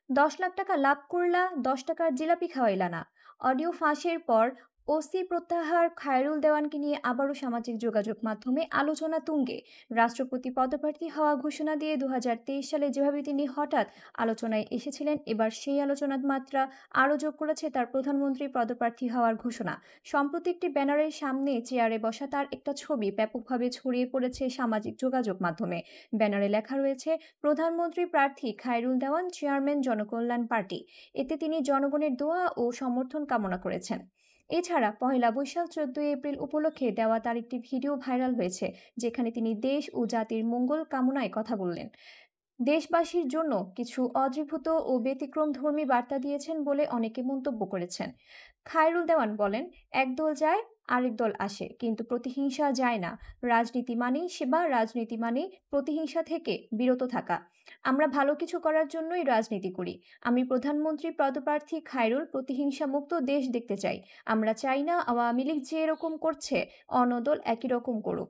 ১০ লাখ টাকা লাভ করলা, ১০ টাকার জিলাপি খাওয়াইলা না। অডিও ফাঁসের পর ওসি প্রত্যাহার খায়রুল দেওয়ানকে নিয়ে আবারও সামাজিক যোগাযোগ মাধ্যমে আলোচনা তুঙ্গে। রাষ্ট্রপতি পদপ্রার্থী হওয়া ঘোষণা দিয়ে ২০২৩ সালে যেভাবে তিনি হঠাৎ আলোচনায় এসেছিলেন, এবার সেই আলোচনার মাত্রা আরও যোগ করেছে তার প্রধানমন্ত্রী পদপ্রার্থী হওয়ার ঘোষণা। সম্প্রতি একটি ব্যানারের সামনে চেয়ারে বসা তার একটা ছবি ব্যাপকভাবে ছড়িয়ে পড়েছে সামাজিক যোগাযোগ মাধ্যমে। ব্যানারে লেখা রয়েছে, প্রধানমন্ত্রী প্রার্থী খায়রুল দেওয়ান, চেয়ারম্যান জনকল্যাণ পার্টি। এতে তিনি জনগণের দোয়া ও সমর্থন কামনা করেছেন। এছাড়া পহেলা বৈশাখ ১৪ এপ্রিল উপলক্ষে দেওয়া তার একটি ভিডিও ভাইরাল হয়েছে, যেখানে তিনি দেশ ও জাতির মঙ্গল কামনায় কথা বললেন। দেশবাসীর জন্য কিছু অদ্ভুত ও ব্যতিক্রমধর্মী বার্তা দিয়েছেন বলে অনেকে মন্তব্য করেছেন। খায়রুল দেওয়ান বলেন, একদল যায় আরেক দল আসে, কিন্তু প্রতিহিংসা যায় না। রাজনীতি মানেই সেবা, রাজনীতি মানেই প্রতিহিংসা থেকে বিরত থাকা। আমরা ভালো কিছু করার জন্যই রাজনীতি করি। আমি প্রধানমন্ত্রী পদপ্রার্থী খায়রুল, প্রতিহিংসা মুক্ত দেশ দেখতে চাই। আমরা চাই না আওয়ামী লীগ যে এরকম করছে, অন্য দল একই রকম করুক।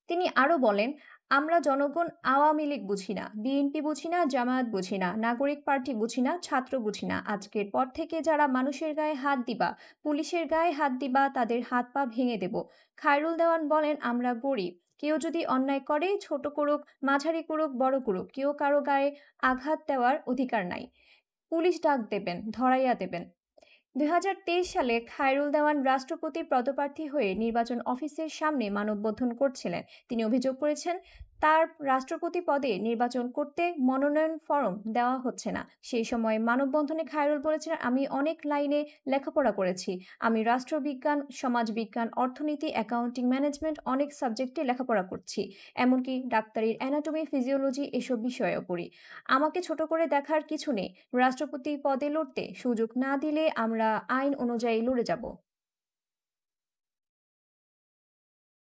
তিনি আরও বলেন, আমরা জনগণ আওয়ামী লীগ বুঝি না, বিএনপি বুঝি না, জামায়াত বুঝি না, নাগরিক পার্টি বুঝি না, ছাত্র বুঝি না। আজকের পর থেকে যারা মানুষের গায়ে হাত দিবা, পুলিশের গায়ে হাত দিবা, তাদের হাত পা ভেঙে দেব। খায়রুল দেওয়ান বলেন, আমরা গরিব। কেউ যদি অন্যায় করে, ছোট করুক, মাঝারি করুক, বড় করুক, কেউ কারো গায়ে আঘাত দেওয়ার অধিকার নাই। পুলিশ ডাক দেবেন, ধরাইয়া দেবেন। ২০২৩ সালে খায়রুল দেওয়ান রাষ্ট্রপতি পদপ্রার্থী হয়ে নির্বাচন অফিসের সামনে মানববন্ধন করছিলেন। তিনি অভিযোগ করেছেন, তার রাষ্ট্রপতি পদে নির্বাচন করতে মনোনয়ন ফরম দেওয়া হচ্ছে না। সেই সময় মানববন্ধনে খায়রুল বলেছেন, আমি অনেক লাইনে লেখাপড়া করেছি। আমি রাষ্ট্রবিজ্ঞান, সমাজবিজ্ঞান, অর্থনীতি, অ্যাকাউন্টিং, ম্যানেজমেন্ট অনেক সাবজেক্টে লেখাপড়া করছি। এমনকি ডাক্তারির অ্যানাটমি, ফিজিওলজি এসব বিষয়েও পড়ি। আমাকে ছোট করে দেখার কিছু নেই। রাষ্ট্রপতি পদে লড়তে সুযোগ না দিলে আমরা আইন অনুযায়ী লড়ে যাব।